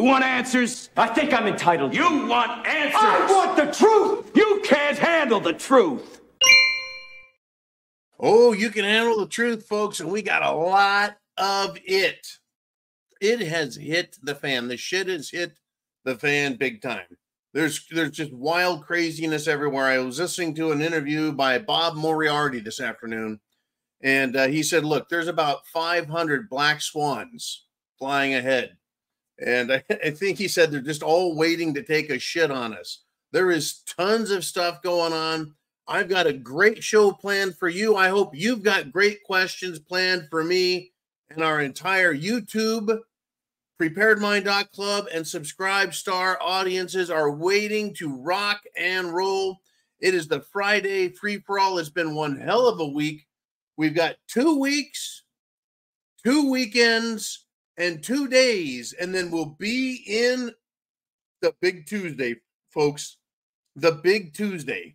want answers? I think I'm entitled to. You want answers? I want the truth! You can't handle the truth. Oh, you can handle the truth, folks, and we got a lot of it. It has hit the fan. The shit has hit the fan big time. There's just wild craziness everywhere. I was listening to an interview by Bob Moriarty this afternoon, and he said, look, there's about 500 black swans flying ahead. And I think he said they're just all waiting to take a shit on us. There is tons of stuff going on. I've got a great show planned for you. I hope you've got great questions planned for me and our entire YouTube, preparedmind.club, and subscribe star audiences are waiting to rock and roll. It is the Friday free-for-all. It's been one hell of a week. We've got 2 weeks, 2 weekends, and 2 days, and then we'll be in the Big Tuesday, folks. The Big Tuesday.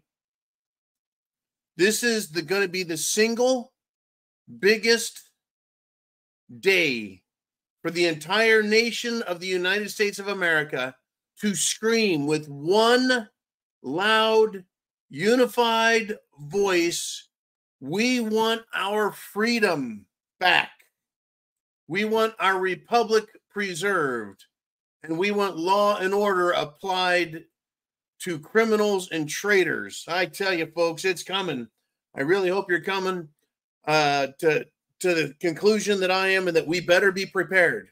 This is going to be the single biggest day for the entire nation of the United States of America to scream with one loud, unified voice, we want our freedom back. We want our republic preserved, and we want law and order applied to criminals and traitors. I tell you, folks, it's coming. I really hope you're coming to the conclusion that I am, and that we better be prepared.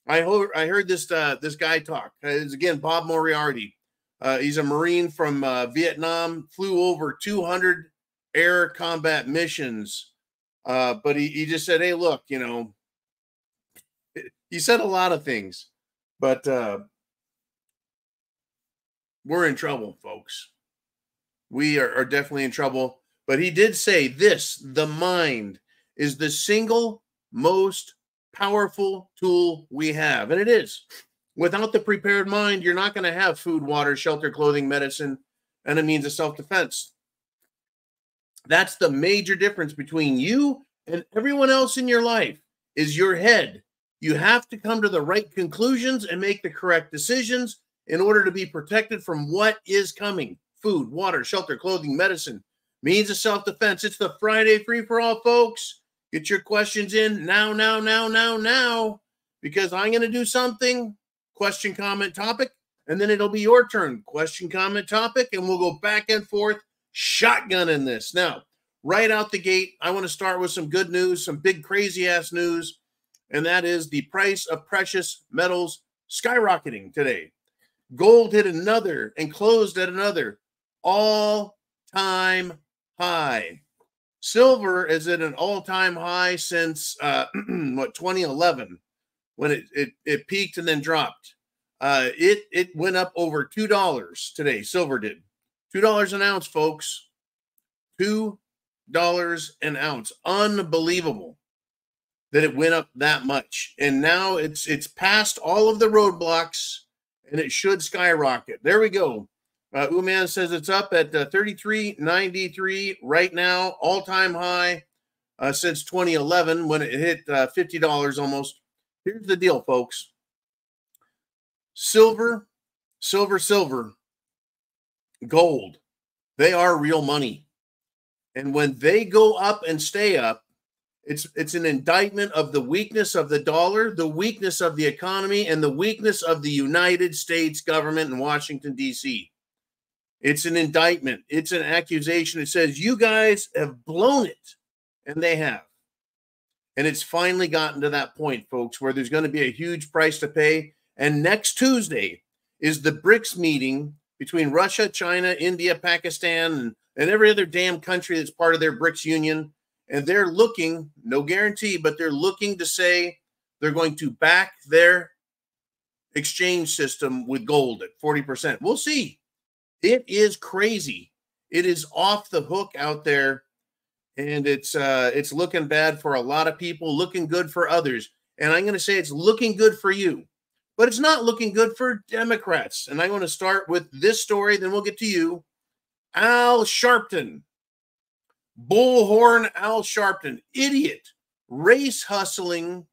I heard this guy talk. It's again Bob Moriarty. He's a Marine from Vietnam, flew over 200 air combat missions. But he just said, hey, look, you know, he said a lot of things, but we're in trouble, folks. We are definitely in trouble. But he did say this: the mind is the single most powerful tool we have. And it is. Without the prepared mind, you're not going to have food, water, shelter, clothing, medicine, and a means of self-defense. That's the major difference between you and everyone else in your life, is your head. You have to come to the right conclusions and make the correct decisions in order to be protected from what is coming. Food, water, shelter, clothing, medicine, means of self-defense. It's the Friday free-for-all, folks. Get your questions in now, because I'm going to do something, question, comment, topic, and then it'll be your turn, question, comment, topic, and we'll go back and forth, shotgunning this. Now, right out the gate, I want to start with some good news, some big crazy-ass news, and that is the price of precious metals skyrocketing today. Gold hit another and closed at another all-time high. Silver is at an all-time high since 2011, when it peaked and then dropped. It went up over $2 today. Silver did. $2 an ounce, folks. $2 an ounce. Unbelievable that it went up that much. And now it's past all of the roadblocks, and it should skyrocket. There we go. Uman says it's up at $33.93 right now, all-time high since 2011, when it hit $50 almost. Here's the deal, folks. Silver, gold, they are real money. And when they go up and stay up, it's an indictment of the weakness of the dollar, the weakness of the economy, and the weakness of the United States government in Washington, D.C. It's an indictment. It's an accusation. It says, you guys have blown it. And they have. And it's finally gotten to that point, folks, where there's going to be a huge price to pay. And next Tuesday is the BRICS meeting between Russia, China, India, Pakistan, and every other damn country that's part of their BRICS union. And they're looking, no guarantee, but they're looking to say they're going to back their exchange system with gold at 40%. We'll see. It is crazy. It is off the hook out there, and it's looking bad for a lot of people, looking good for others. And I'm going to say it's looking good for you, but it's not looking good for Democrats. And I'm going to start with this story, then we'll get to you. Al Sharpton, bullhorn Al Sharpton, idiot, race hustling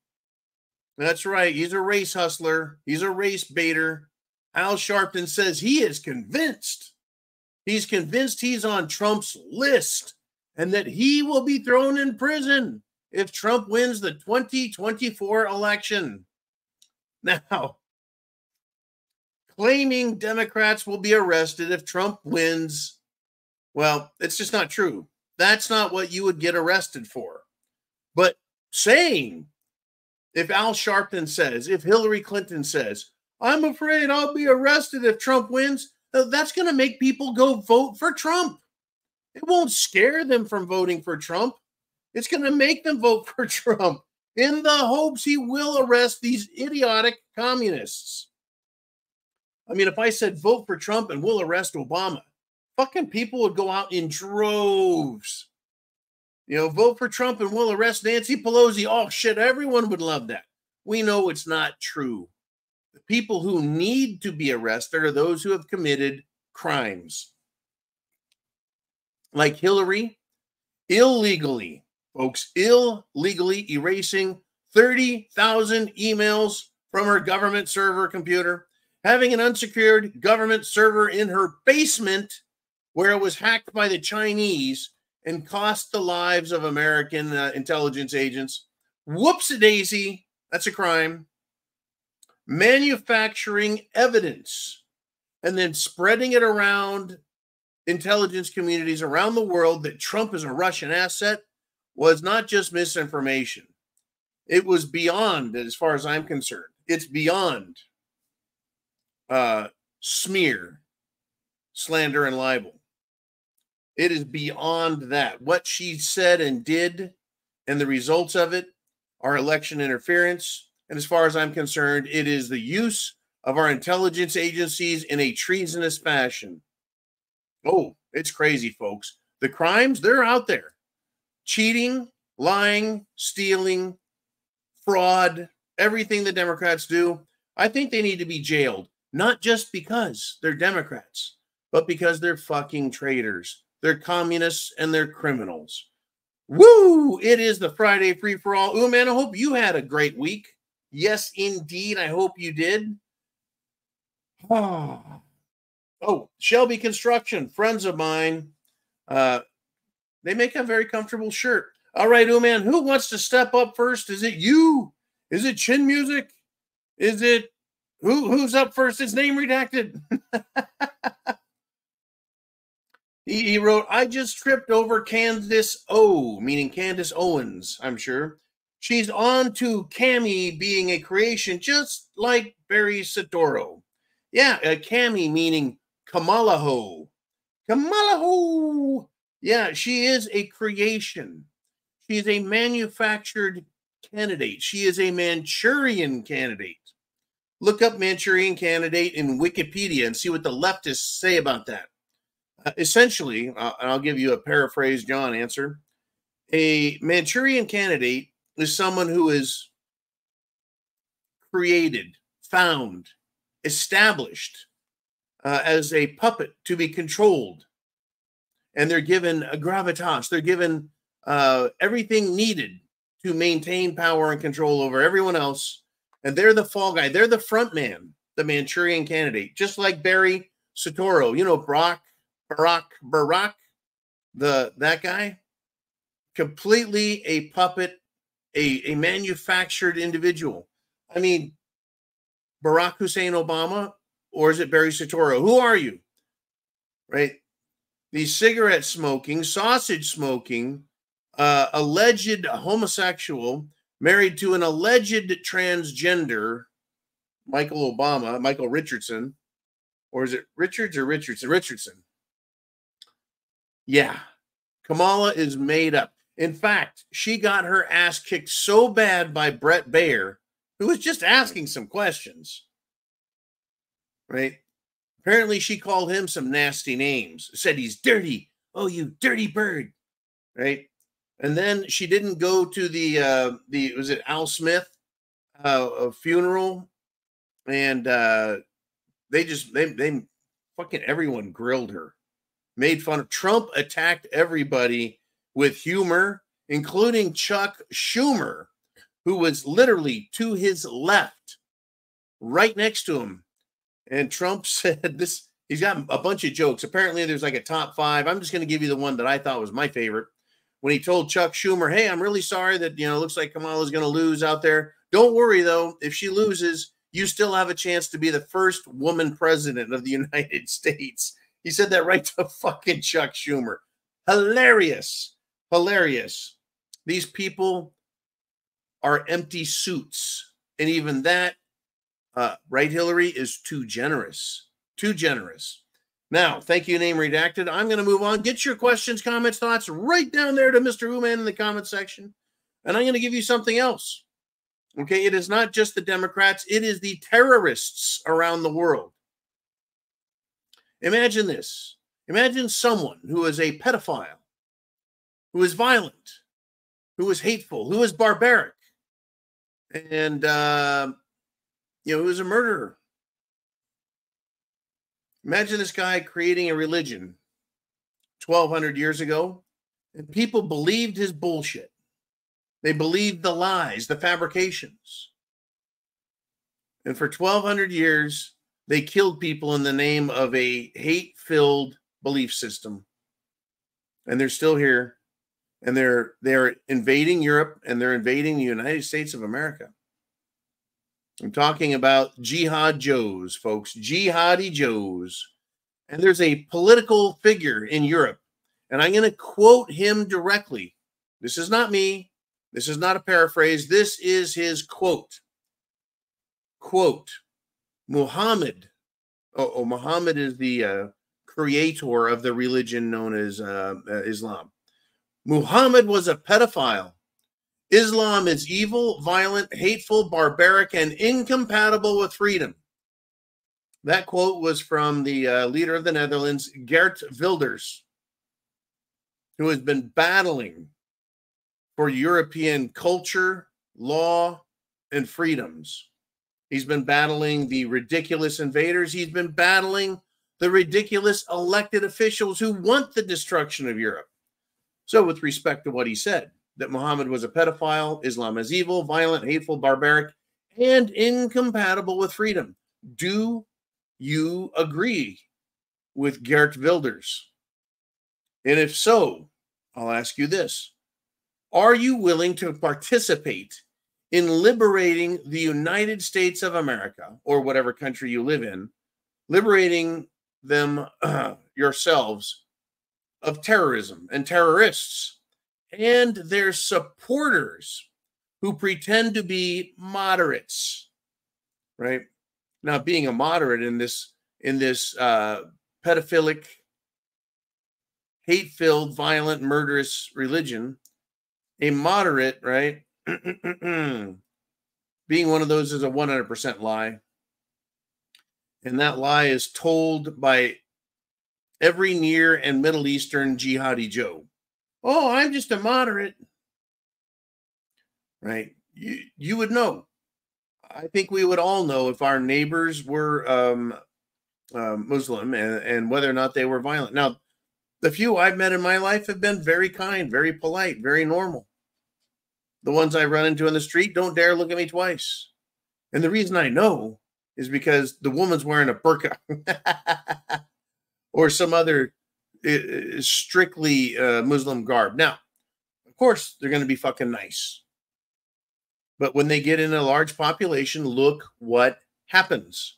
That's right. He's a race hustler. He's a race baiter. Al Sharpton says he is convinced. He's convinced he's on Trump's list and that he will be thrown in prison if Trump wins the 2024 election. Now, claiming Democrats will be arrested if Trump wins, well, it's just not true. That's not what you would get arrested for. But saying, if Al Sharpton says, if Hillary Clinton says, I'm afraid I'll be arrested if Trump wins, that's going to make people go vote for Trump. It won't scare them from voting for Trump. It's going to make them vote for Trump in the hopes he will arrest these idiotic communists. I mean, if I said vote for Trump and we'll arrest Obama, fucking people would go out in droves. You know, vote for Trump and we'll arrest Nancy Pelosi. Oh, shit, everyone would love that. We know it's not true. The people who need to be arrested are those who have committed crimes. Like Hillary, illegally, folks, illegally erasing 30,000 emails from her government server computer, having an unsecured government server in her basement where it was hacked by the Chinese and cost the lives of American intelligence agents. Whoops-a-daisy, that's a crime. Manufacturing evidence and then spreading it around intelligence communities around the world that Trump is a Russian asset was not just misinformation. It was beyond, as far as I'm concerned, it's beyond smear, slander, and libel. It is beyond that. What she said and did and the results of it are election interference. And as far as I'm concerned, it is the use of our intelligence agencies in a treasonous fashion. Oh, it's crazy, folks. The crimes, they're out there. Cheating, lying, stealing, fraud, everything the Democrats do. I think they need to be jailed. Not just because they're Democrats, but because they're fucking traitors. They're communists and they're criminals. Woo! It is the Friday free-for-all. Ooh, man, I hope you had a great week. Yes, indeed. I hope you did. Oh, Shelby Construction, friends of mine. They make a very comfortable shirt. All right, ooh, man, who wants to step up first? Is it you? Is it Chin Music? Is it who's up first? His name redacted. He wrote, I just tripped over Candace O, meaning Candace Owens, I'm sure. She's on to Cammy being a creation, just like Barry Soetoro. Yeah, Cammy meaning Kamalaho. Kamalaho. Yeah, she is a creation. She is a manufactured candidate. She is a Manchurian candidate. Look up Manchurian candidate in Wikipedia and see what the leftists say about that. Essentially, and I'll give you a paraphrase John answer, a Manchurian candidate is someone who is created, found, established as a puppet to be controlled. And they're given a gravitas. They're given everything needed to maintain power and control over everyone else. And they're the fall guy. They're the front man, the Manchurian candidate. Just like Barry Soetoro, you know, Barack, that guy, completely a puppet, a manufactured individual. I mean, Barack Hussein Obama, or is it Barry Soetoro? Who are you? Right? The cigarette smoking, sausage smoking, alleged homosexual, married to an alleged transgender, Michael Richardson, or is it Richards or Richardson? Richardson. Yeah, Kamala is made up. In fact, she got her ass kicked so bad by Brett Baer, who was just asking some questions, right? Apparently, she called him some nasty names, said he's dirty. Oh, you dirty bird, right? And then she didn't go to the was it Al Smith funeral, and they fucking everyone grilled her. Made fun of Trump, attacked everybody with humor, including Chuck Schumer, who was literally to his left, right next to him. And Trump said this, he's got a bunch of jokes. Apparently there's like a top 5. I'm just going to give you the one that I thought was my favorite. When he told Chuck Schumer, hey, I'm really sorry that, looks like Kamala's going to lose out there. Don't worry, though. If she loses, you still have a chance to be the first woman president of the United States. He said that right to fucking Chuck Schumer. Hilarious. Hilarious. These people are empty suits. And even that, right, Hillary, is too generous. Too generous. Now, thank you, name redacted. I'm going to move on. Get your questions, comments, thoughts right down there to Mr. Who-Man in the comment section. And I'm going to give you something else. Okay, it is not just the Democrats. It is the terrorists around the world. Imagine this. Imagine someone who is a pedophile, who is violent, who is hateful, who is barbaric, and, who is a murderer. Imagine this guy creating a religion 1,200 years ago, and people believed his bullshit. They believed the lies, the fabrications. And for 1,200 years, they killed people in the name of a hate-filled belief system. And they're still here. And they're invading Europe, and they're invading the United States of America. I'm talking about Jihad Joes, folks. Jihadi Joes. And there's a political figure in Europe. And I'm going to quote him directly. This is not me. This is not a paraphrase. This is his quote. Quote, Muhammad. Muhammad is the creator of the religion known as Islam. Muhammad was a pedophile. Islam is evil, violent, hateful, barbaric, and incompatible with freedom. That quote was from the leader of the Netherlands, Geert Wilders, who has been battling for European culture, law, and freedoms. He's been battling the ridiculous invaders. He's been battling the ridiculous elected officials who want the destruction of Europe. So with respect to what he said, that Muhammad was a pedophile, Islam is evil, violent, hateful, barbaric, and incompatible with freedom. Do you agree with Geert Wilders? And if so, I'll ask you this. Are you willing to participate in liberating the United States of America, or whatever country you live in, liberating them yourselves of terrorism and terrorists and their supporters who pretend to be moderates, right? Now, being a moderate in this pedophilic, hate-filled, violent, murderous religion, a moderate, right? Being one of those is a 100% lie. And that lie is told by every Near and Middle Eastern jihadi Joe. Oh, I'm just a moderate. Right? You would know. I think we would all know if our neighbors were Muslim and whether or not they were violent. Now, the few I've met in my life have been very kind, very polite, very normal. The ones I run into in the street don't dare look at me twice. And the reason I know is because the woman's wearing a burqa or some other strictly Muslim garb. Now, of course, they're going to be fucking nice. But when they get in a large population, look what happens.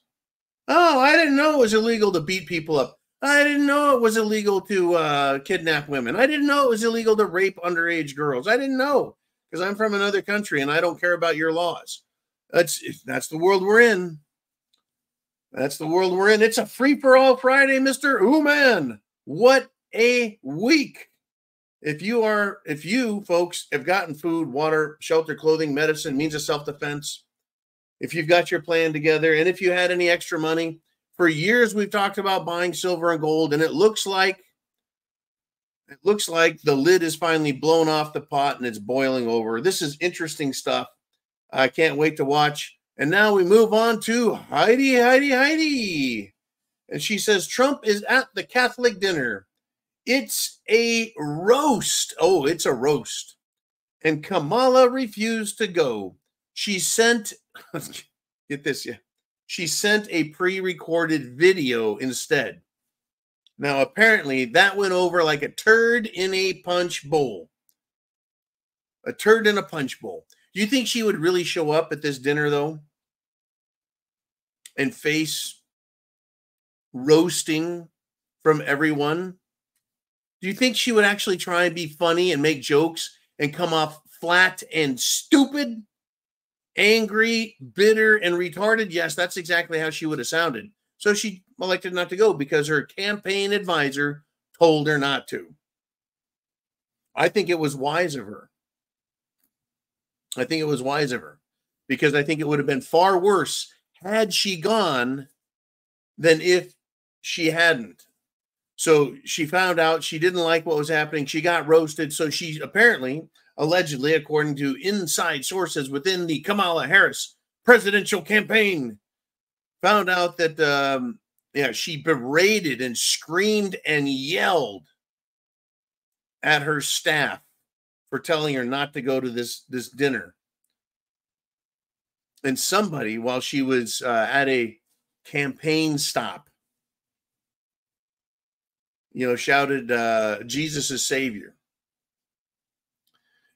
Oh, I didn't know it was illegal to beat people up. I didn't know it was illegal to kidnap women. I didn't know it was illegal to rape underage girls. I didn't know because I'm from another country and I don't care about your laws. That's the world we're in. That's the world we're in. It's a free-for-all Friday, Mr. Ooh-man. What a week. If you folks have gotten food, water, shelter, clothing, medicine, means of self-defense, if you've got your plan together, and if you had any extra money, for years we've talked about buying silver and gold, and it looks like the lid is finally blown off the pot and it's boiling over. This is interesting stuff. I can't wait to watch. And now we move on to Heidi. And she says, Trump is at the Catholic dinner. It's a roast. Oh, it's a roast. and Kamala refused to go. She sent, get this, yeah. She sent a pre-recorded video instead. Now, apparently, that went over like a turd in a punch bowl. A turd in a punch bowl. Do you think she would really show up at this dinner, though, and face roasting from everyone? Do you think she would actually try and be funny and make jokes and come off flat and stupid, angry, bitter, and retarded? Yes, that's exactly how she would have sounded. So she elected not to go because her campaign advisor told her not to. I think it was wise of her. I think it was wise of her because I think it would have been far worse had she gone than if she hadn't. So she found out she didn't like what was happening. She got roasted. So she apparently, allegedly, according to inside sources within the Kamala Harris presidential campaign, found out that, she berated and screamed and yelled at her staff for telling her not to go to this dinner. And somebody, while she was at a campaign stop, shouted, Jesus is Savior.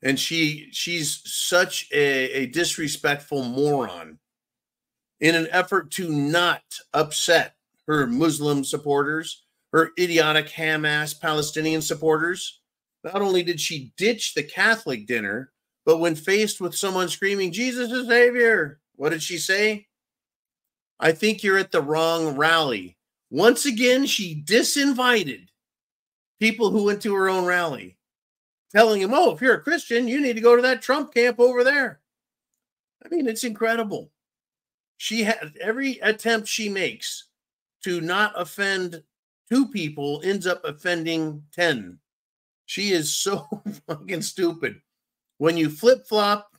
And she's such a disrespectful moron in an effort to not upset her Muslim supporters, her idiotic Hamas Palestinian supporters. Not only did she ditch the Catholic dinner, but when faced with someone screaming, Jesus is Savior, what did she say? I think you're at the wrong rally. Once again, she disinvited people who went to her own rally, telling him, oh, if you're a Christian, you need to go to that Trump camp over there. I mean, it's incredible. She had every attempt she makes to not offend 2 people ends up offending 10. She is so fucking stupid. When you flip-flop,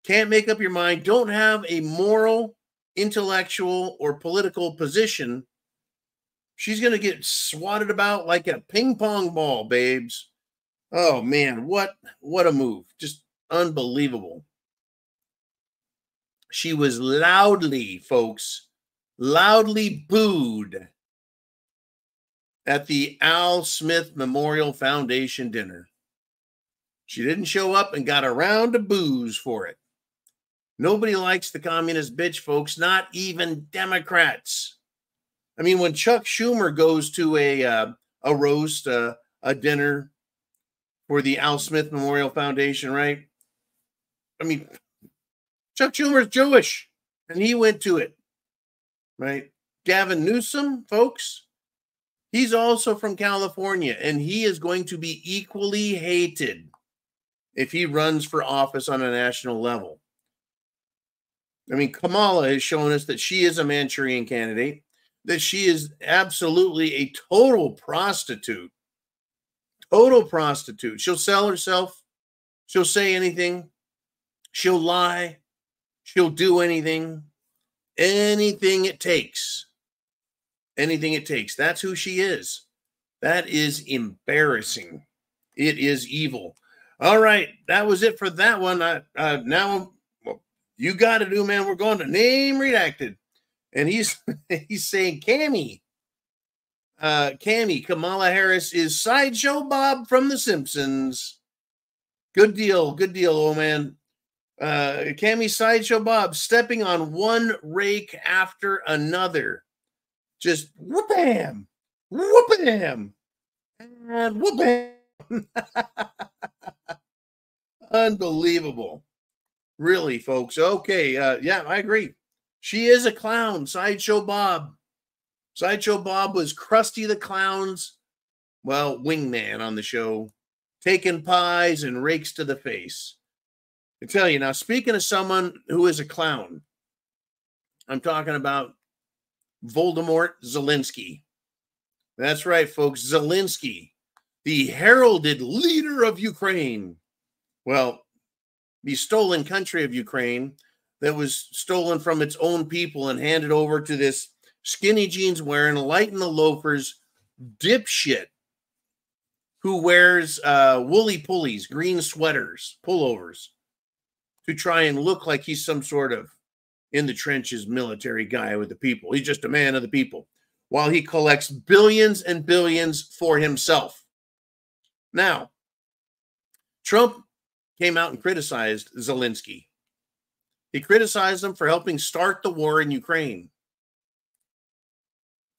can't make up your mind, don't have a moral, intellectual, or political position, she's going to get swatted about like a ping pong ball, babes. Oh, man, what a move. Just unbelievable. She was loudly booed at the Al Smith Memorial Foundation dinner. She didn't show up and got a round of boos for it. Nobody likes the communist bitch, folks, not even Democrats. I mean, when Chuck Schumer goes to a roast, a dinner for the Al Smith Memorial Foundation, right? I mean, Chuck Schumer's Jewish, and he went to it, right? Gavin Newsom, folks, he's also from California, and he is going to be equally hated if he runs for office on a national level. I mean, Kamala has shown us that she is a Manchurian candidate, that she is absolutely a total prostitute. Total prostitute. She'll sell herself. She'll say anything. She'll lie. She'll do anything. Anything it takes. Anything it takes. That's who she is. That is embarrassing. It is evil. All right. That was it for that one. Now, you got to do, man. We're going to name redacted. And he's saying, Cammy, Kamala Harris is Sideshow Bob from The Simpsons. Good deal, old man. Cammy Sideshow Bob stepping on one rake after another. Just whoop-bam, whoop-bam, and whoop-bam. Unbelievable. Really, folks. Okay, yeah, I agree. She is a clown, Sideshow Bob. Sideshow Bob was Krusty the Clown's, wingman on the show, taking pies and rakes to the face. I tell you, now, speaking of someone who is a clown, I'm talking about Voldemort Zelensky. That's right, folks, Zelensky, the heralded leader of Ukraine. Well, the stolen country of Ukraine that was stolen from its own people and handed over to this skinny jeans wearing, light in the loafers dipshit who wears woolly pulleys, green sweaters, pullovers, to try and look like he's some sort of in the trenches military guy with the people. He's just a man of the people, while he collects billions and billions for himself. Now, Trump came out and criticized Zelensky. He criticized him for helping start the war in Ukraine.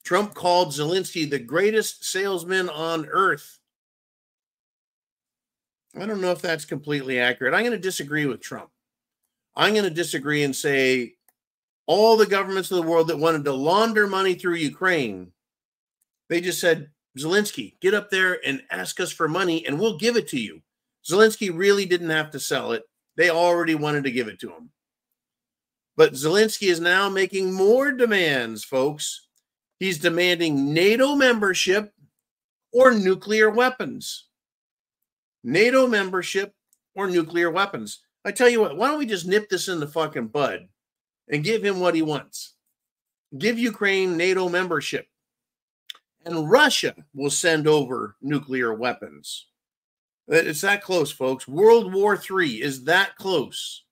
Trump called Zelensky the greatest salesman on earth. I don't know if that's completely accurate. I'm going to disagree with Trump. I'm going to disagree and say all the governments of the world that wanted to launder money through Ukraine, they just said, Zelensky, get up there and ask us for money and we'll give it to you. Zelensky really didn't have to sell it. They already wanted to give it to him. But Zelensky is now making more demands, folks. He's demanding NATO membership or nuclear weapons. NATO membership or nuclear weapons. I tell you what, why don't we just nip this in the fucking bud and give him what he wants? Give Ukraine NATO membership. And Russia will send over nuclear weapons. It's that close, folks. World War III is that close.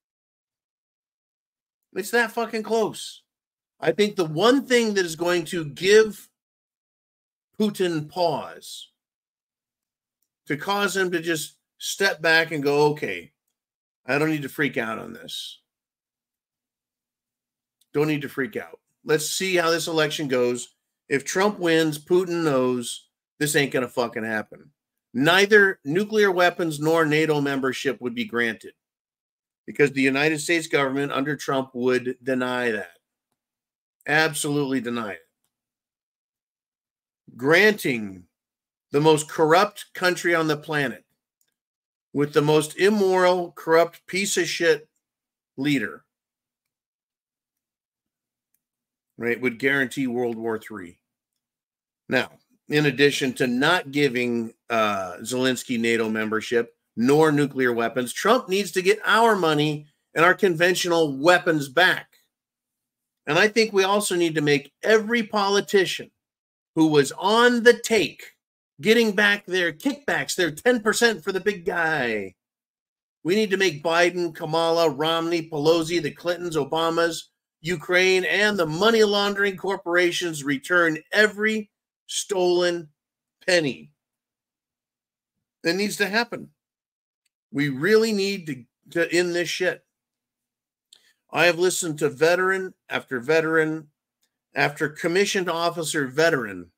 It's that fucking close. I think the one thing that is going to give Putin pause, to cause him to just step back and go, okay, I don't need to freak out on this. Don't need to freak out. Let's see how this election goes. If Trump wins, Putin knows this ain't going to fucking happen. Neither nuclear weapons nor NATO membership would be granted because the United States government under Trump would deny that. Absolutely deny it. Granting the most corrupt country on the planet with the most immoral, corrupt piece of shit leader, right, would guarantee World War III. Now, in addition to not giving Zelensky NATO membership nor nuclear weapons, Trump needs to get our money and our conventional weapons back. And I think we also need to make every politician who was on the take getting back their kickbacks, their 10% for the big guy. We need to make Biden, Kamala, Romney, Pelosi, the Clintons, Obamas, Ukraine, and the money laundering corporations return every stolen penny. That needs to happen. We really need to end this shit. I have listened to veteran after commissioned officer veteran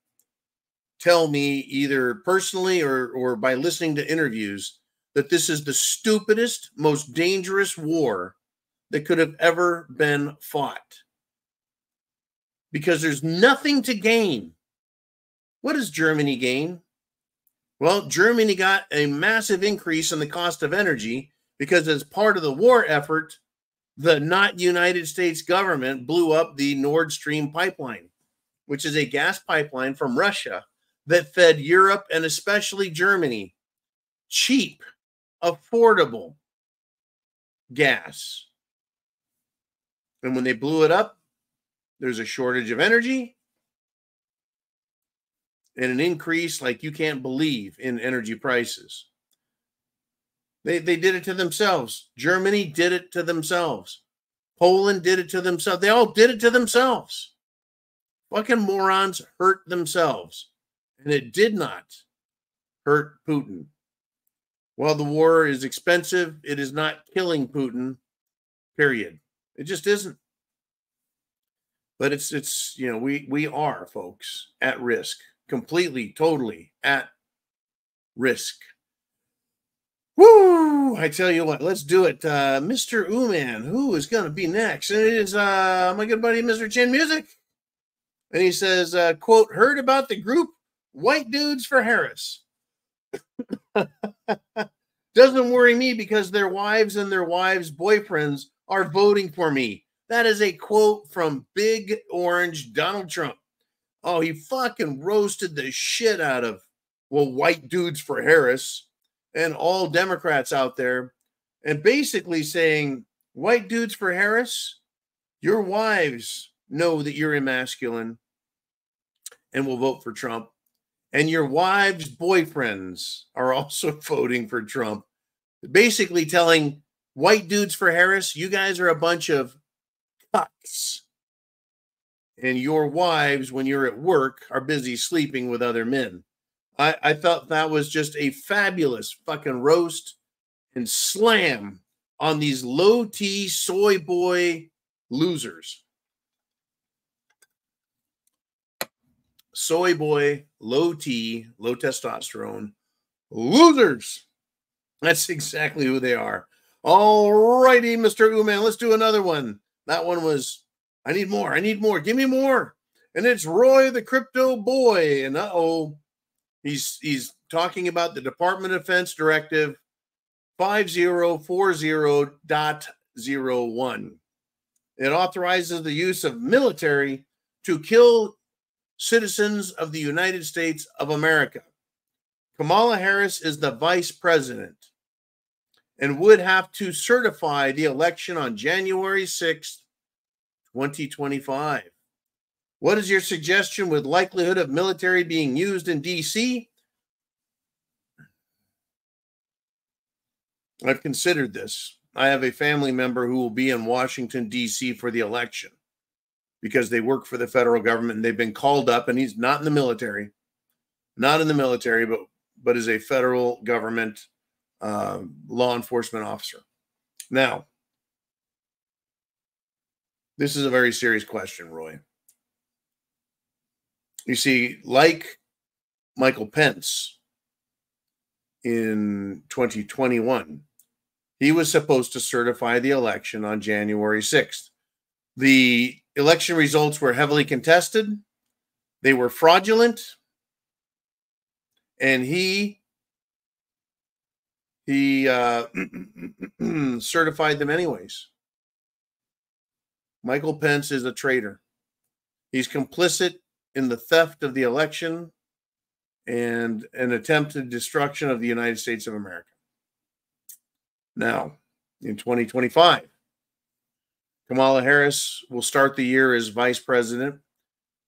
tell me either personally or by listening to interviews that this is the stupidest, most dangerous war that could have ever been fought. Because there's nothing to gain. What does Germany gain? Well, Germany got a massive increase in the cost of energy because as part of the war effort, the not United States government blew up the Nord Stream pipeline, which is a gas pipeline from Russia that fed Europe and especially Germany cheap, affordable gas. And when they blew it up, there's a shortage of energy and an increase like you can't believe in energy prices. They did it to themselves. Germany did it to themselves. Poland did it to themselves. They all did it to themselves. Fucking morons hurt themselves. And it did not hurt Putin. While the war is expensive, it is not killing Putin, period. It just isn't. But it's you know, we are, folks, at risk. Completely, totally at risk. Woo! I tell you what, let's do it. Mr. Ooman, who is going to be next? And it is my good buddy, Mr. Chin Music. And he says, quote, heard about the group White Dudes for Harris. Doesn't worry me because their wives and their wives' boyfriends are voting for me. That is a quote from Big Orange Donald Trump. Oh, he fucking roasted the shit out of, well, White Dudes for Harris and all Democrats out there, and basically saying, White Dudes for Harris, your wives know that you're emasculine and will vote for Trump. and your wives' boyfriends are also voting for Trump, basically telling white dudes for Harris, you guys are a bunch of cucks. And your wives, when you're at work, are busy sleeping with other men. I thought that was just a fabulous fucking roast and slam on these low T soy boy losers. Soy boy, low T, low testosterone losers. That's exactly who they are. All righty, Mr. Uman, let's do another one. That one was, I need more. I need more. Give me more. And it's Roy the Crypto Boy. And he's talking about the Department of Defense Directive 5040.01. It authorizes the use of military to kill citizens of the United States of America. Kamala Harris is the vice president and would have to certify the election on January 6th, 2025. What is your suggestion with likelihood of military being used in D.C.? I've considered this. I have a family member who will be in Washington, D.C. for the election because they work for the federal government and they've been called up, and he's not in the military, but is a federal government law enforcement officer. Now, this is a very serious question, Roy. You see, like Michael Pence in 2021, he was supposed to certify the election on January 6th. The election results were heavily contested. They were fraudulent. And he certified them anyways. Michael Pence is a traitor. He's complicit in the theft of the election and an attempted destruction of the United States of America. Now, in 2025, Kamala Harris will start the year as vice president.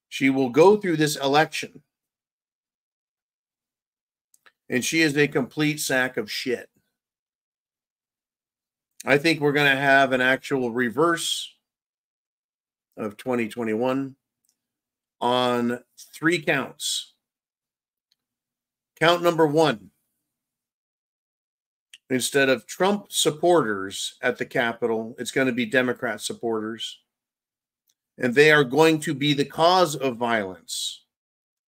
She will go through this election, and she is a complete sack of shit. I think we're going to have an actual reverse of 2021 on 3 counts. Count number 1. Instead of Trump supporters at the Capitol, it's going to be Democrat supporters. And they are going to be the cause of violence,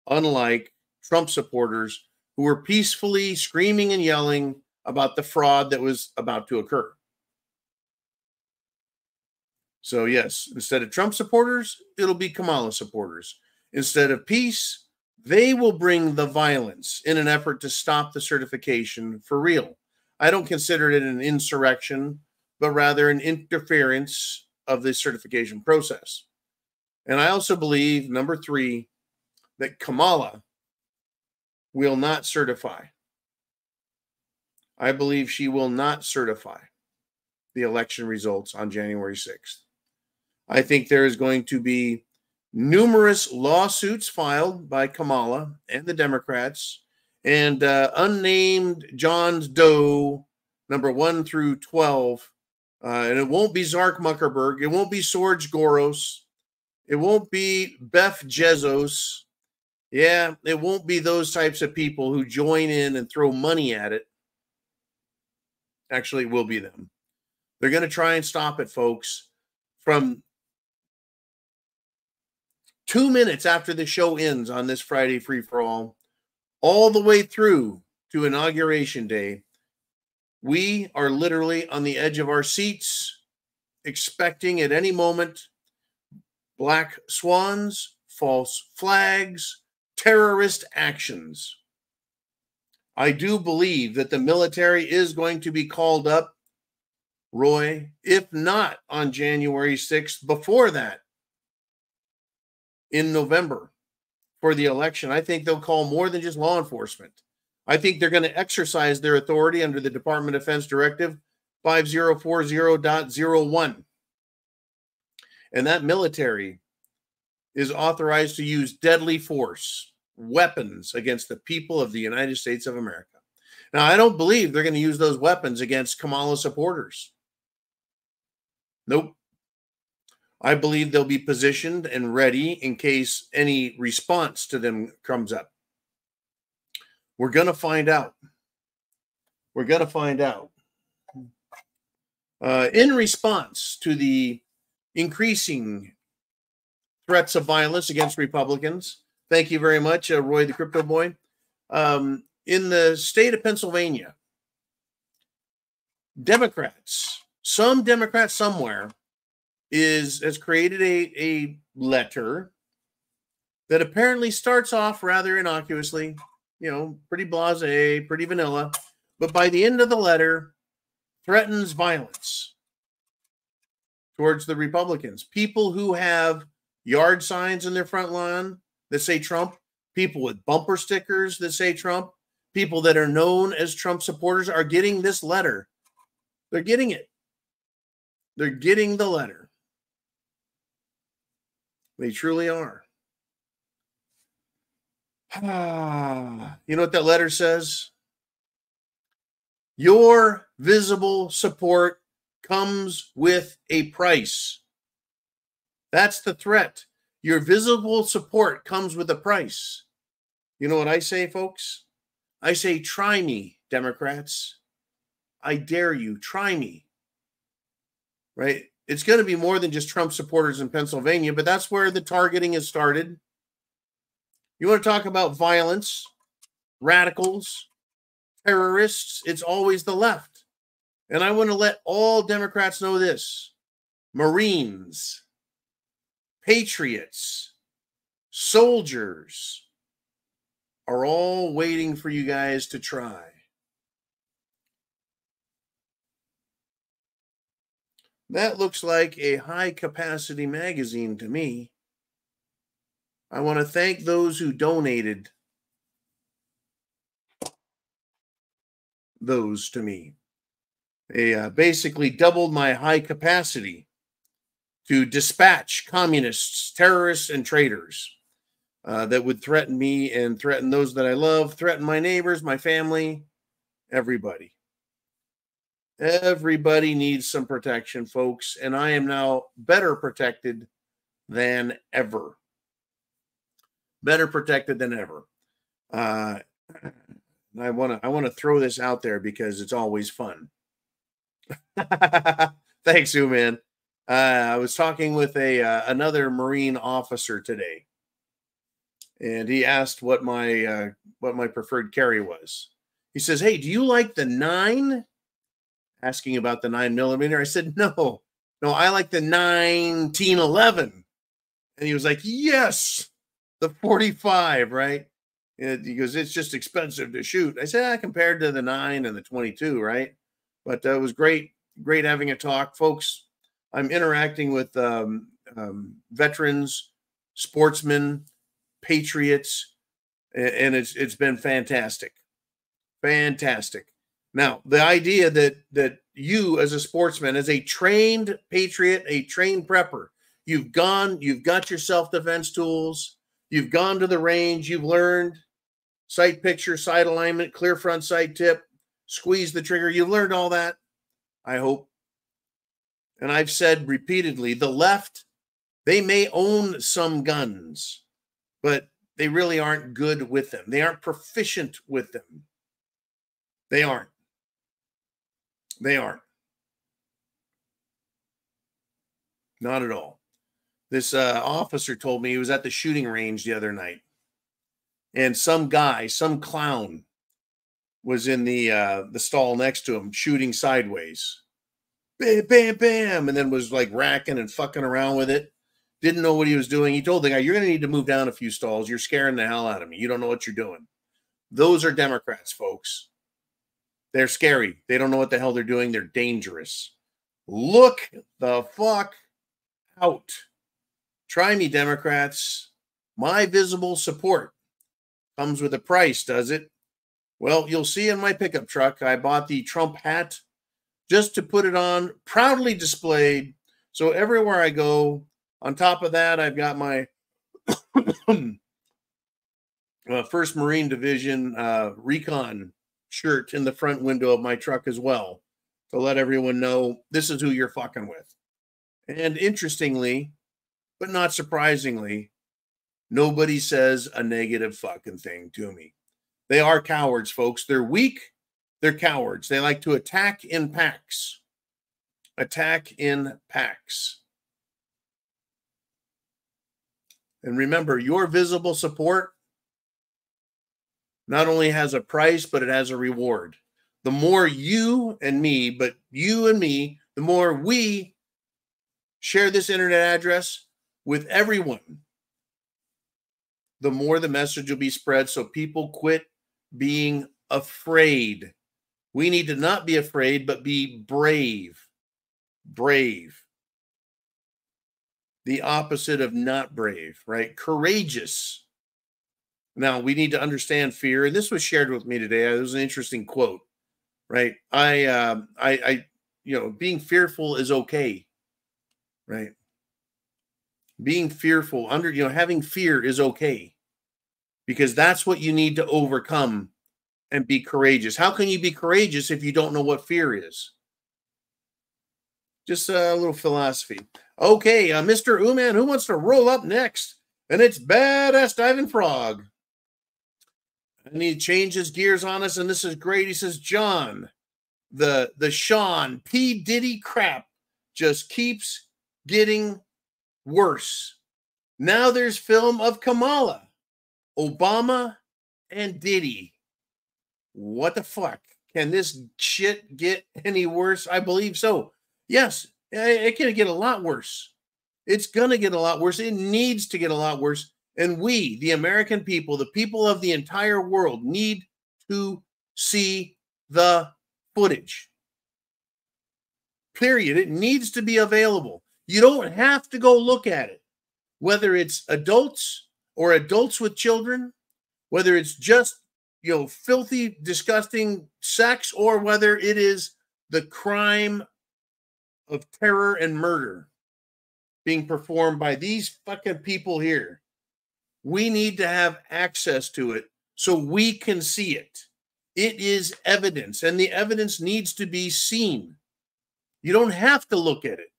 unlike Trump supporters who were peacefully screaming and yelling about the fraud that was about to occur. So yes, instead of Trump supporters, it'll be Kamala supporters. Instead of peace, they will bring the violence in an effort to stop the certification for real. I don't consider it an insurrection, but rather an interference of the certification process. And I also believe, number 3, that Kamala will not certify. I believe she will not certify the election results on January 6th. I think there is going to be numerous lawsuits filed by Kamala and the Democrats, and unnamed John Doe, number 1 through 12. And it won't be Zark Muckerberg. It won't be Sorge Goros. It won't be Beth Jezos. Yeah, it won't be those types of people who join in and throw money at it. Actually, it will be them. They're going to try and stop it, folks. From 2 minutes after the show ends on this Friday free-for-all, all the way through to Inauguration Day, we are literally on the edge of our seats, expecting at any moment black swans, false flags, terrorist actions. I do believe that the military is going to be called up, Roy, if not on January 6th, before that, in November for the election. I think they'll call more than just law enforcement. I think they're going to exercise their authority under the Department of Defense Directive 5040.01. And that military is authorized to use deadly force weapons against the people of the United States of America. Now, I don't believe they're going to use those weapons against Kamala supporters. Nope. I believe they'll be positioned and ready in case any response to them comes up. We're going to find out. We're going to find out. In response to the increasing threats of violence against Republicans, thank you very much, Roy the Crypto Boy. In the state of Pennsylvania, Democrats, some Democrat somewhere has created a letter that apparently starts off rather innocuously, pretty blasé, pretty vanilla, but by the end of the letter, threatens violence towards the Republicans. People who have yard signs in their front lawn that say Trump, people with bumper stickers that say Trump, people that are known as Trump supporters are getting this letter. They're getting it. They're getting the letter. They truly are. You know what that letter says? Your visible support comes with a price. That's the threat. Your visible support comes with a price. You know what I say, folks? I say, try me, Democrats. I dare you, try me. Right? It's going to be more than just Trump supporters in Pennsylvania, but that's where the targeting has started. You want to talk about violence, radicals, terrorists, it's always the left. And I want to let all Democrats know this. Marines, patriots, soldiers are all waiting for you guys to try. That looks like a high-capacity magazine to me. I want to thank those who donated those to me. They basically doubled my high capacity to dispatch communists, terrorists, and traitors that would threaten me and threaten those that I love, threaten my neighbors, my family, everybody. Everybody needs some protection, folks, and I am now better protected than ever. Better protected than ever. I want to throw this out there because it's always fun. Thanks, man. I was talking with another Marine officer today, and he asked what my preferred carry was. He says, "Hey, do you like the 9?" Asking about the 9mm. I said, "No, I like the 1911." And he was like, "Yes, the 45, right?" And he goes, "It's just expensive to shoot." I said, "Compared to the 9 and the 22, right?" But it was great having a talk, folks. I'm interacting with veterans, sportsmen, patriots, and it's been fantastic. Fantastic. Now, the idea that you as a sportsman, as a trained patriot, a trained prepper, you've got your self-defense tools, you've gone to the range, you've learned sight picture, sight alignment, clear front sight tip, squeeze the trigger. You've learned all that, I hope. And I've said repeatedly, the left, they may own some guns, but they really aren't good with them. They aren't proficient with them. They aren't. Not at all. This officer told me he was at the shooting range the other night, and some clown was in the stall next to him shooting sideways. Bam, bam, bam, and then was like racking and fucking around with it. Didn't know what he was doing. He told the guy, "You're going to need to move down a few stalls. You're scaring the hell out of me. You don't know what you're doing." Those are Democrats, folks. They're scary. They don't know what the hell they're doing. They're dangerous. Look the fuck out. Try me, Democrats. My visible support comes with a price, does it? Well, you'll see in my pickup truck, I bought the Trump hat just to put it on, proudly displayed. So everywhere I go, on top of that, I've got my 1st Marine Division recon shirt in the front window of my truck as well, to let everyone know this is who you're fucking with. And interestingly, but not surprisingly, nobody says a negative fucking thing to me. They are cowards, folks. They're weak. They're cowards. They like to attack in packs. Attack in packs. And remember, your visible support not only has a price, but it has a reward. The more you and me, but you and me, the more we share this internet address with everyone, the more the message will be spread, so people quit being afraid. We need to not be afraid, but be brave. Brave. The opposite of not brave, right? Courageous. Now, we need to understand fear, and this was shared with me today. It was an interesting quote, right? Being fearful is okay, right? Being fearful, having fear is okay, because that's what you need to overcome and be courageous. How can you be courageous if you don't know what fear is? Just a little philosophy. Okay, Mr. Ooman, who wants to roll up next? And it's Badass Diving Frog. And he changes gears on us, and this is great. He says, John, the Sean P. Diddy crap just keeps getting worse. Now there's film of Kamala, Obama, and Diddy. What the fuck? Can this shit get any worse? I believe so. Yes, it can get a lot worse. It's going to get a lot worse. It needs to get a lot worse. And we, the American people, the people of the entire world, need to see the footage. Period. It needs to be available. You don't have to go look at it. Whether it's adults or adults with children, whether it's just, filthy, disgusting sex, or whether it is the crime of terror and murder being performed by these fucking people here. We need to have access to it so we can see it. It is evidence, and the evidence needs to be seen. You don't have to look at it.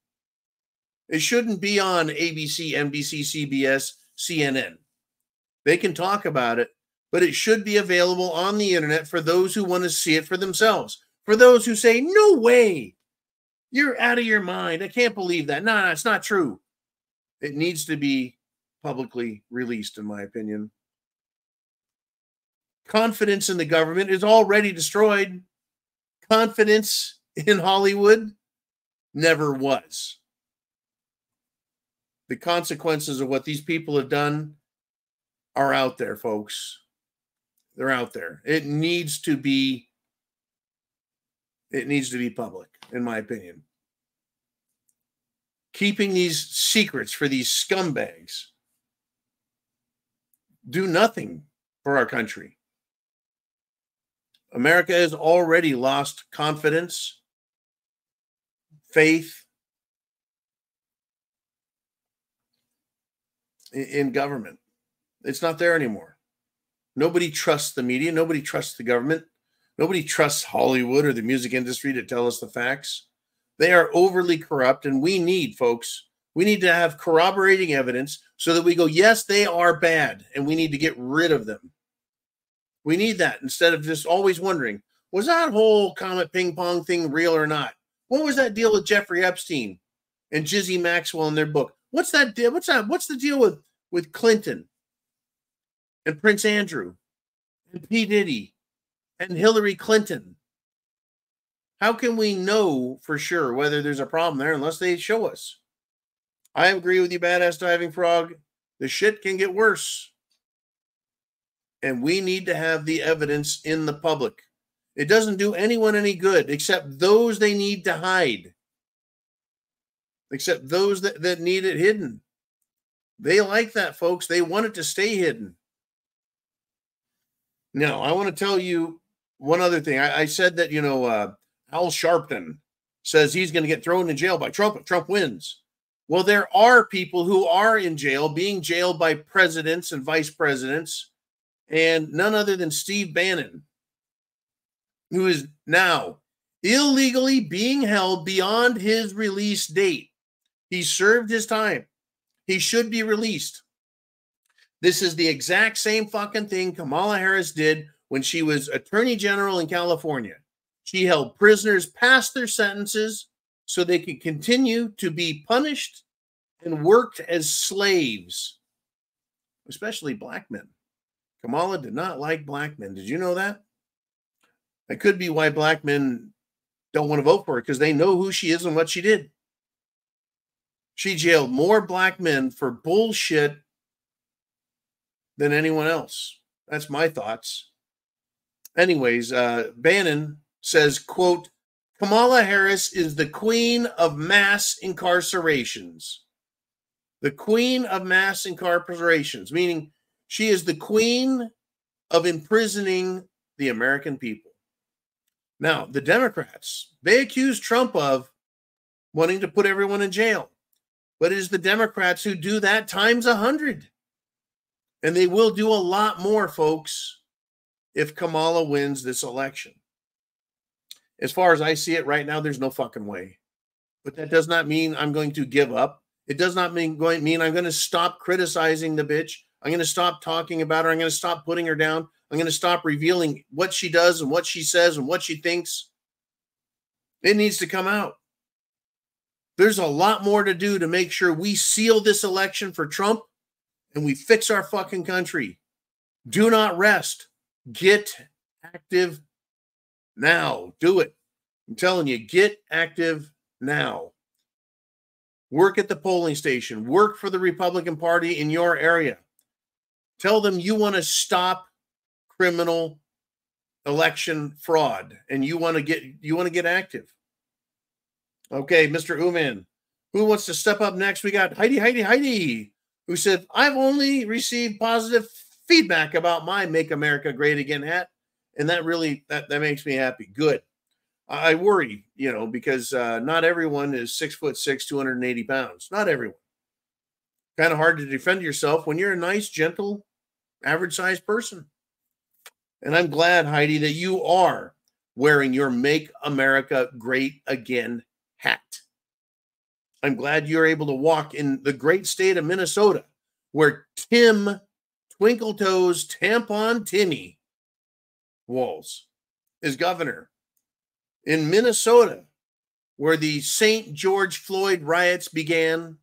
It shouldn't be on ABC, NBC, CBS, CNN. They can talk about it, but it should be available on the internet for those who want to see it for themselves. For those who say, no way, you're out of your mind. I can't believe that. No, it's not true. It needs to be publicly released, in my opinion. Confidence in the government is already destroyed. Confidence in Hollywood never was. The consequences of what these people have done are out there, folks. They're out there. It needs to be public, in my opinion. Keeping these secrets for these scumbags do nothing for our country. America has already lost confidence, faith in government. It's not there anymore. Nobody trusts the media. Nobody trusts the government. Nobody trusts Hollywood or the music industry to tell us the facts. They are overly corrupt, and we need, folks, we need to have corroborating evidence so that we go, yes, they are bad, and we need to get rid of them. We need that instead of just always wondering, was that whole Comet Ping Pong thing real or not? What was that deal with Jeffrey Epstein and Jizzy Maxwell in their book? What's that deal? What's the deal with Clinton and Prince Andrew and P. Diddy and Hillary Clinton? How can we know for sure whether there's a problem there unless they show us? I agree with you, Badass Diving Frog. The shit can get worse. And we need to have the evidence in the public. It doesn't do anyone any good except those they need to hide. Except those that need it hidden. They like that, folks. They want it to stay hidden. Now, I want to tell you one other thing. I said that, Al Sharpton says he's going to get thrown in jail by Trump if Trump wins. Well, there are people who are in jail, being jailed by presidents and vice presidents and none other than Steve Bannon, who is now illegally being held beyond his release date. He served his time. He should be released. This is the exact same fucking thing Kamala Harris did when she was Attorney General in California. She held prisoners past their sentences so they could continue to be punished and worked as slaves, especially black men. Kamala did not like black men. Did you know that? That could be why black men don't want to vote for her, because they know who she is and what she did. She jailed more black men for bullshit than anyone else. That's my thoughts. Anyways, Bannon says, quote, Kamala Harris is the queen of mass incarcerations. The queen of mass incarcerations, meaning she is the queen of imprisoning the American people. Now, the Democrats, they accuse Trump of wanting to put everyone in jail. But it is the Democrats who do that times 100. And they will do a lot more, folks, if Kamala wins this election. As far as I see it right now, there's no fucking way. But that does not mean I'm going to give up. It does not mean I'm going to stop criticizing the bitch. I'm going to stop talking about her. I'm going to stop putting her down. I'm going to stop revealing what she does and what she says and what she thinks. It needs to come out. There's a lot more to do to make sure we seal this election for Trump and we fix our fucking country. Do not rest. Get active now. Do it. I'm telling you, get active now. Work at the polling station. Work for the Republican Party in your area. Tell them you want to stop criminal election fraud and you want to get active. Okay, Mr. Uman, who wants to step up next? We got Heidi, who said, I've only received positive feedback about my Make America Great Again hat. And that really, that makes me happy. Good. I worry, because not everyone is 6'6", 280 pounds. Not everyone. Kind of hard to defend yourself when you're a nice, gentle, average-sized person. And I'm glad, Heidi, that you are wearing your Make America Great Again hat. I'm glad you're able to walk in the great state of Minnesota, where Tim Twinkle Toes Tampon Timmy Walz is governor. In Minnesota, where the St. George Floyd riots began,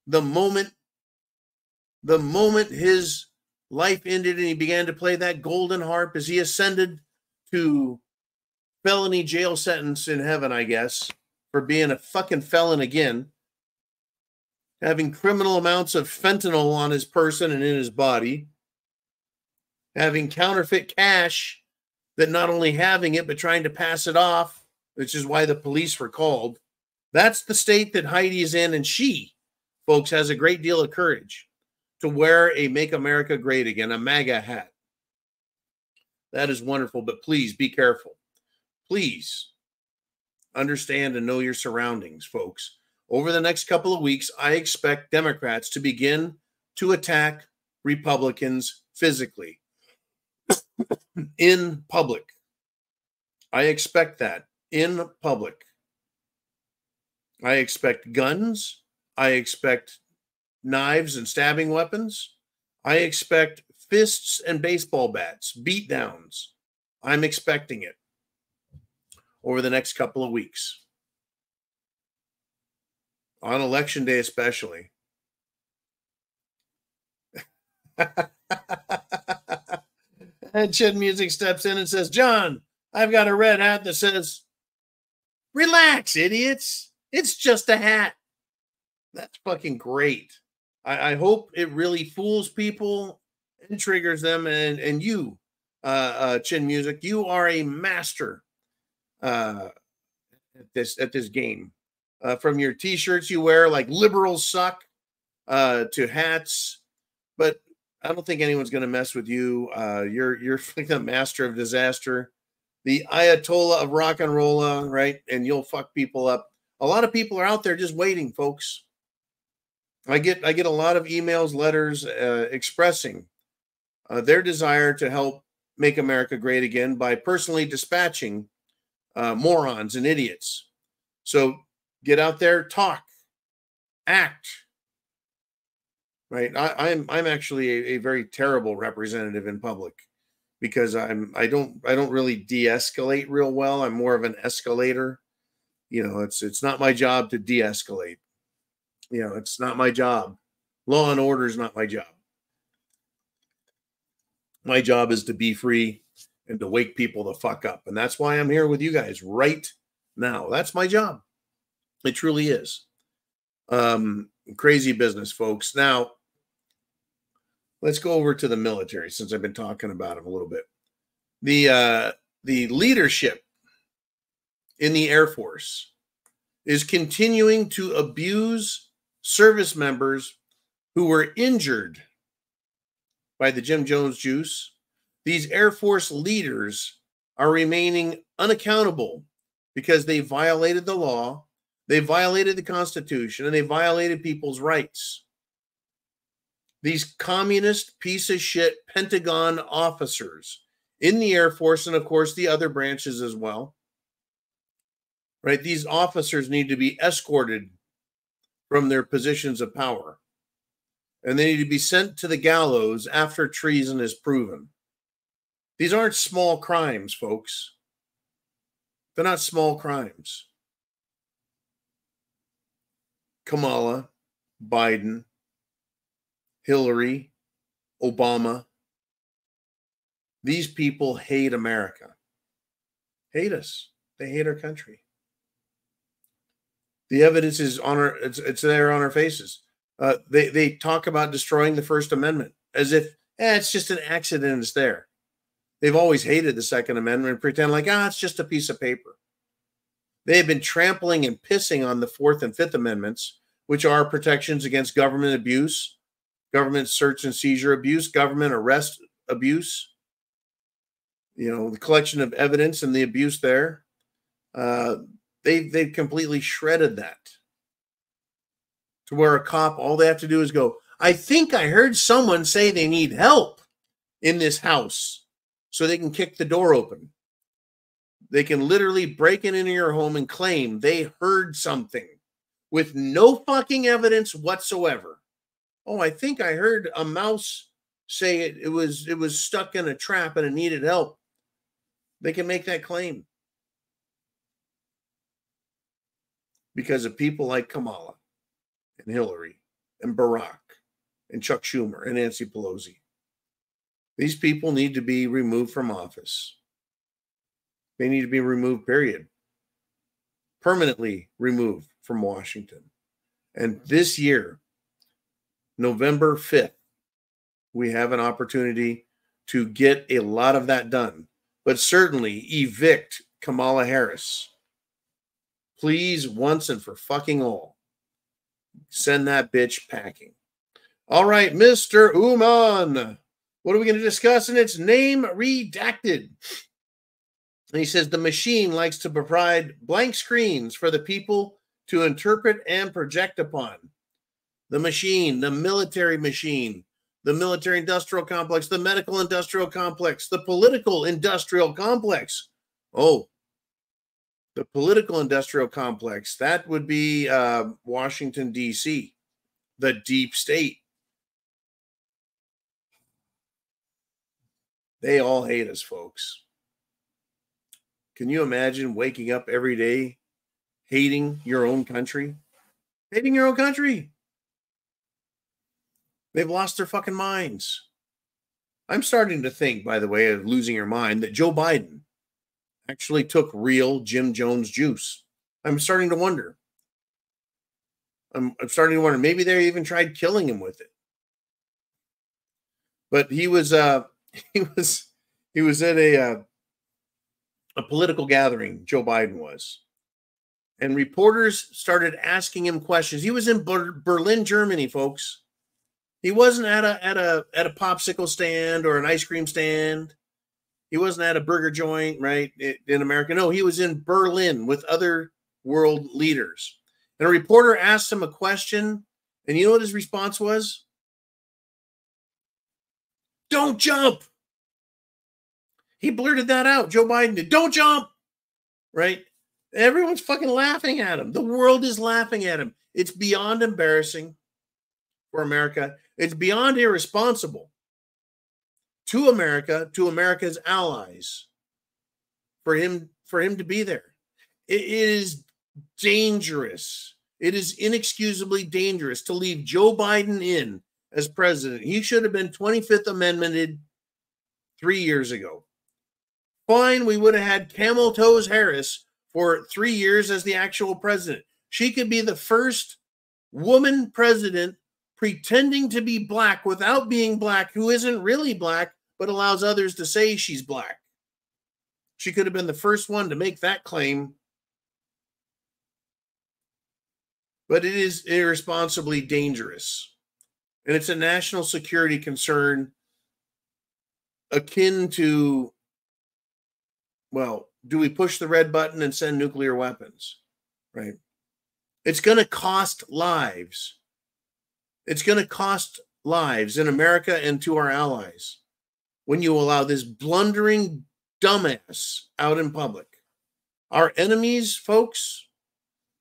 the moment his life ended and he began to play that golden harp as he ascended to felony jail sentence in heaven, I guess, for being a fucking felon again, having criminal amounts of fentanyl on his person and in his body, having counterfeit cash, that not only having it, but trying to pass it off, which is why the police were called. That's the state that Heidi is in, and she, folks, has a great deal of courage to wear a Make America Great Again, a MAGA hat. That is wonderful, but please be careful. Please understand and know your surroundings, folks. Over the next couple of weeks, I expect Democrats to begin to attack Republicans physically in public. I expect that in public. I expect guns. I expect knives and stabbing weapons. I expect fists and baseball bats, beat downs. I'm expecting it over the next couple of weeks. On election day especially. And Chin Music steps in and says, John, I've got a red hat that says, relax, idiots. It's just a hat. That's fucking great. I hope it really fools people and triggers them. And you, Chin Music, you are a master at this game. From your t-shirts you wear like liberals suck to hats, but I don't think anyone's going to mess with you. You're like the master of disaster, the Ayatollah of rock and roll, right? And you'll fuck people up. A lot of people are out there just waiting, folks. I get a lot of emails, letters expressing their desire to help make America great again by personally dispatching morons and idiots. So get out there, talk, act. Right? I'm actually a very terrible representative in public because I don't really de-escalate real well. I'm more of an escalator. You know, it's not my job to de-escalate. You know, it's not my job. Law and order is not my job. My job is to be free and to wake people the fuck up. And that's why I'm here with you guys right now. That's my job. It truly is. Crazy business, folks. Now, let's go over to the military since I've been talking about them a little bit. The leadership in the Air Force is continuing to abuse service members who were injured by the Jim Jones juice. These Air Force leaders are remaining unaccountable because they violated the law, they violated the Constitution, and they violated people's rights. These communist piece of shit Pentagon officers in the Air Force, and of course the other branches as well, right? These officers need to be escorted from their positions of power, and they need to be sent to the gallows after treason is proven. These aren't small crimes, folks. They're not small crimes. Kamala, Biden, Hillary, Obama. These people hate America. Hate us. They hate our country. The evidence is on our, it's there on our faces. They talk about destroying the First Amendment as if it's just an accident. It's there. They've always hated the Second Amendment and pretend like, it's just a piece of paper. They have been trampling and pissing on the Fourth and Fifth Amendments, which are protections against government abuse, government search and seizure abuse, government arrest abuse, you know, the collection of evidence and the abuse there. They've completely shredded that to where a cop, all they have to do is go, I think I heard someone say they need help in this house, so they can kick the door open. They can literally break into your home and claim they heard something with no fucking evidence whatsoever. Oh, I think I heard a mouse say it was stuck in a trap and it needed help. They can make that claim because of people like Kamala and Hillary and Barack and Chuck Schumer and Nancy Pelosi. These people need to be removed from office. They need to be removed, period. Permanently removed from Washington. And this year, November 5th, we have an opportunity to get a lot of that done. But certainly evict Kamala Harris. Please, once and for fucking all. Send that bitch packing. All right, Mr. Uman. What are we going to discuss? And it's name redacted. And he says the machine likes to provide blank screens for the people to interpret and project upon. The machine, the military machine, the military industrial complex, the medical industrial complex, the political industrial complex. Oh, the political industrial complex. That would be Washington, D.C., the deep state. They all hate us, folks. Can you imagine waking up every day hating your own country? Hating your own country. They've lost their fucking minds. I'm starting to think, by the way, of losing your mind, that Joe Biden actually took real Jim Jones juice. I'm starting to wonder. I'm starting to wonder. Maybe they even tried killing him with it. But he was at a political gathering. Joe Biden was, and reporters started asking him questions. He was in Berlin, Germany, folks. He wasn't at a popsicle stand or an ice cream stand. He wasn't at a burger joint, right, in America. No, he was in Berlin with other world leaders. And a reporter asked him a question, and you know what his response was? Don't jump. He blurted that out. Joe Biden did. Don't jump. Right? Everyone's fucking laughing at him. The world is laughing at him. It's beyond embarrassing for America. It's beyond irresponsible to America, to America's allies, for him to be there. It is dangerous. It is inexcusably dangerous to leave Joe Biden in as president. He should have been 25th Amendmented 3 years ago. Fine, we would have had Camel Toes Harris for 3 years as the actual president. She could be the first woman president pretending to be black without being black, who isn't really black, but allows others to say she's black. She could have been the first one to make that claim. But it is irresponsibly dangerous. And it's a national security concern akin to, well, do we push the red button and send nuclear weapons? Right? It's going to cost lives. It's going to cost lives in America and to our allies when you allow this blundering dumbass out in public. Our enemies, folks,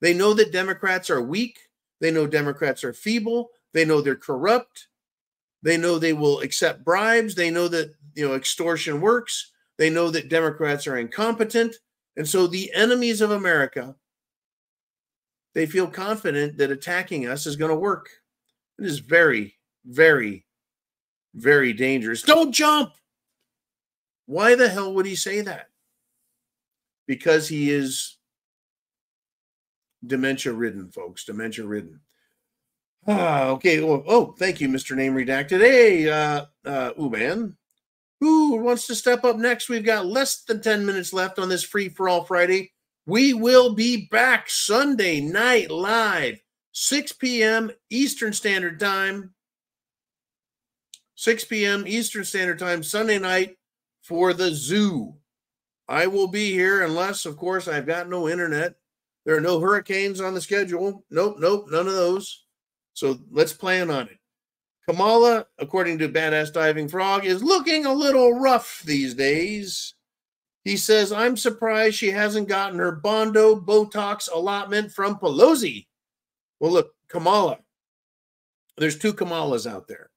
they know that Democrats are weak. They know Democrats are feeble. They know they're corrupt. They know they will accept bribes. They know that, extortion works. They know that Democrats are incompetent. And so the enemies of America, they feel confident that attacking us is going to work. It is very, very, very dangerous. Don't jump. Why the hell would he say that? Because he is dementia-ridden, folks. Dementia-ridden. Okay. Oh, thank you, Mr. Name Redacted. Hey, man. Who wants to step up next? We've got less than 10 minutes left on this Free-for-All Friday. We will be back Sunday night live, 6 p.m. Eastern Standard Time. 6 p.m. Eastern Standard Time, Sunday night for the zoo. I will be here unless, of course, I've got no internet. There are no hurricanes on the schedule. Nope, none of those. So let's plan on it. Kamala, according to Badass Diving Frog, is looking a little rough these days. He says, I'm surprised she hasn't gotten her Bondo Botox allotment from Pelosi. Well, look, Kamala, there's two Kamalas out there.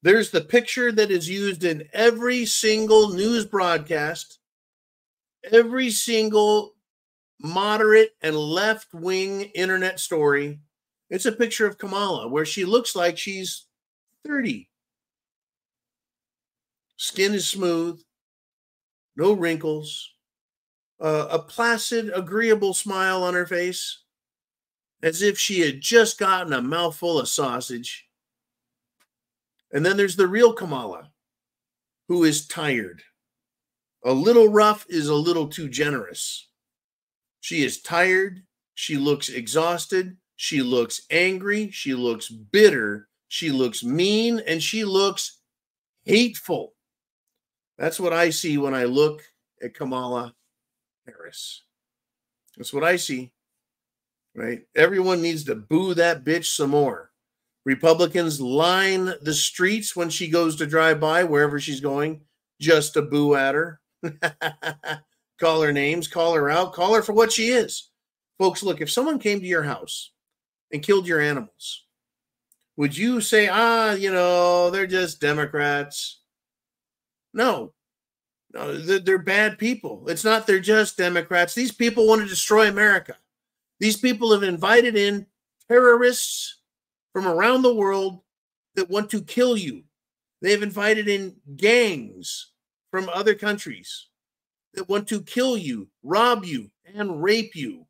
There's the picture that is used in every single news broadcast, every single moderate and left-wing internet story. It's a picture of Kamala where she looks like she's 30. Skin is smooth, no wrinkles, a placid, agreeable smile on her face, as if she had just gotten a mouthful of sausage. And then there's the real Kamala, who is tired. A little rough is a little too generous. She is tired. She looks exhausted. She looks angry. She looks bitter. She looks mean. And she looks hateful. That's what I see when I look at Kamala Harris. That's what I see. Right? Everyone needs to boo that bitch some more. Republicans line the streets when she goes to drive by, wherever she's going, just to boo at her. Call her names, call her out, call her for what she is. Folks, look, if someone came to your house and killed your animals, would you say, they're just Democrats? No, they're bad people. It's not they're just Democrats. These people want to destroy America. These people have invited in terrorists from around the world that want to kill you. They've invited in gangs from other countries that want to kill you, rob you, and rape you.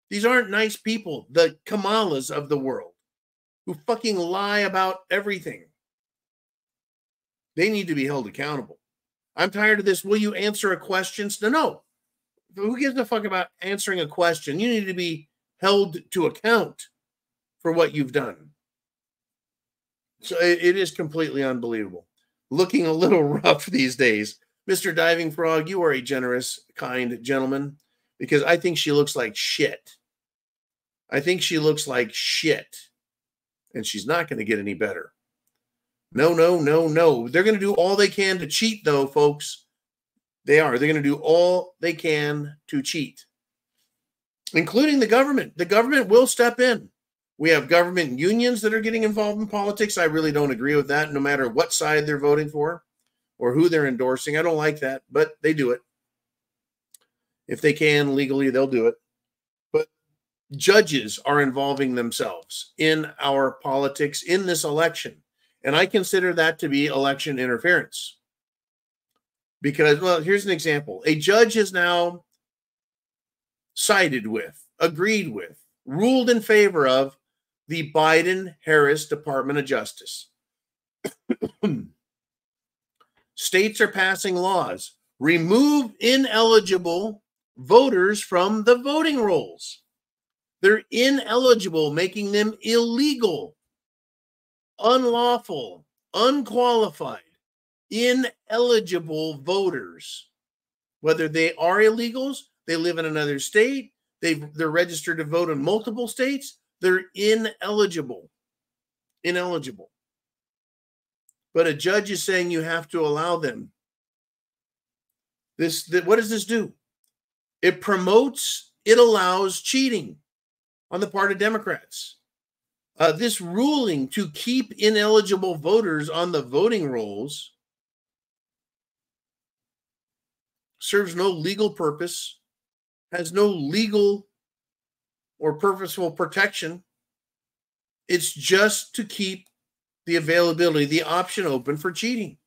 These aren't nice people, the Kamalas of the world, who fucking lie about everything. They need to be held accountable. I'm tired of this. Will you answer a question? No. Who gives a fuck about answering a question? You need to be held to account for what you've done. So it is completely unbelievable. Looking a little rough these days. Mr. Diving Frog, you are a generous, kind gentleman, because I think she looks like shit. I think she looks like shit. And she's not going to get any better. No, no, no, no. They're going to do all they can to cheat, though, folks. They are. They're going to do all they can to cheat, including the government. The government will step in. We have government unions that are getting involved in politics. I really don't agree with that, no matter what side they're voting for or who they're endorsing. I don't like that, but they do it. If they can legally, they'll do it. But judges are involving themselves in our politics in this election. And I consider that to be election interference. Because, well, here's an example. A judge is now sided with, agreed with, ruled in favor of the Biden-Harris Department of Justice. States are passing laws. Remove ineligible voters from the voting rolls. They're ineligible, making them illegal, unlawful, unqualified, ineligible voters. Whether they are illegals, they live in another state, they're registered to vote in multiple states, they're ineligible. Ineligible. But a judge is saying you have to allow them. What does this do? It allows cheating on the part of Democrats. This ruling to keep ineligible voters on the voting rolls serves no legal purpose, has no legal or purposeful protection. It's just to keep the availability, the option open for cheating.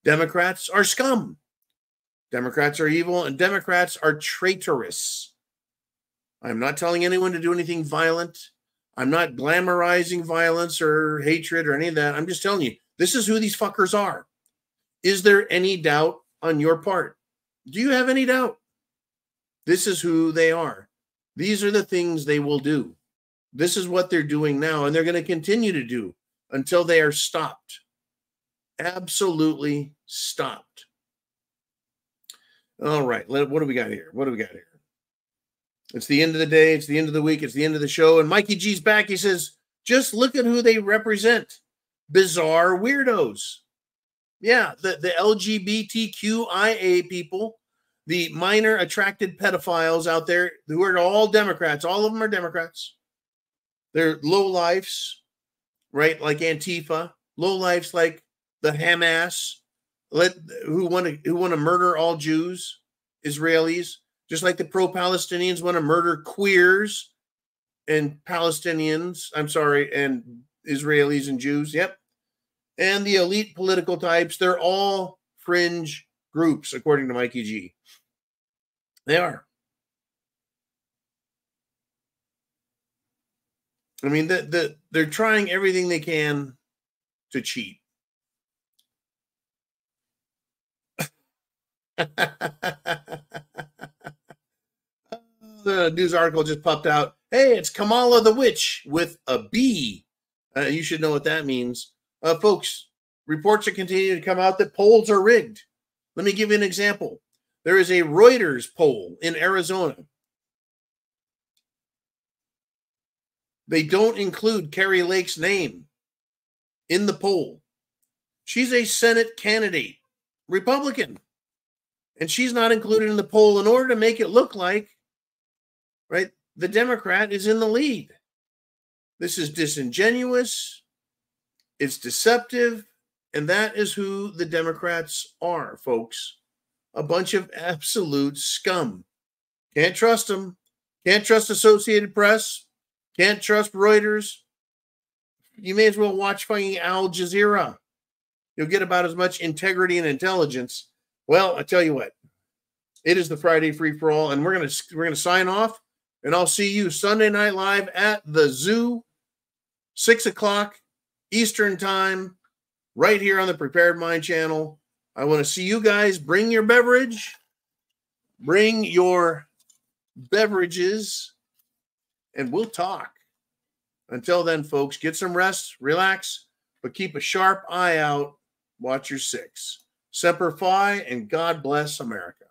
Democrats are scum. Democrats are evil, and Democrats are traitorous. I'm not telling anyone to do anything violent. I'm not glamorizing violence or hatred or any of that. I'm just telling you, this is who these fuckers are. Is there any doubt on your part? Do you have any doubt? This is who they are. These are the things they will do. This is what they're doing now, and they're going to continue to do until they are stopped. Absolutely stopped. All right. What do we got here? What do we got here? It's the end of the day. It's the end of the week. It's the end of the show. And Mikey G's back. He says, just look at who they represent. Bizarre weirdos. Yeah, the LGBTQIA people, the minor attracted pedophiles out there who are all Democrats. All of them are Democrats. They're lowlifes, right? Like Antifa. Lowlifes like the Hamas, who want to murder all Jews, Israelis. Just like the pro-Palestinians want to murder queers and Palestinians, and Israelis and Jews. Yep. And the elite political types, they're all fringe groups, according to Mikey G. They are. I mean, they're trying everything they can to cheat. The news article just popped out. Hey, it's Kamala the Witch with a B. You should know what that means. Folks, reports are continuing to come out that polls are rigged. Let me give you an example. There is a Reuters poll in Arizona. They don't include Carrie Lake's name in the poll. She's a Senate candidate, Republican. And she's not included in the poll in order to make it look like, right, the Democrat is in the lead. This is disingenuous. It's deceptive. And that is who the Democrats are, folks. A bunch of absolute scum. Can't trust them. Can't trust Associated Press. Can't trust Reuters. You may as well watch fucking Al Jazeera. You'll get about as much integrity and intelligence. Well, I tell you what, it is the Friday free-for-all, and we're gonna sign off, and I'll see you Sunday Night Live at the Zoo, 6 o'clock Eastern Time, right here on the Prepared Mind channel. I want to see you guys. Bring your beverage, bring your beverages, and we'll talk. Until then, folks, get some rest, relax, but keep a sharp eye out. Watch your six. Semper Fi, and God bless America.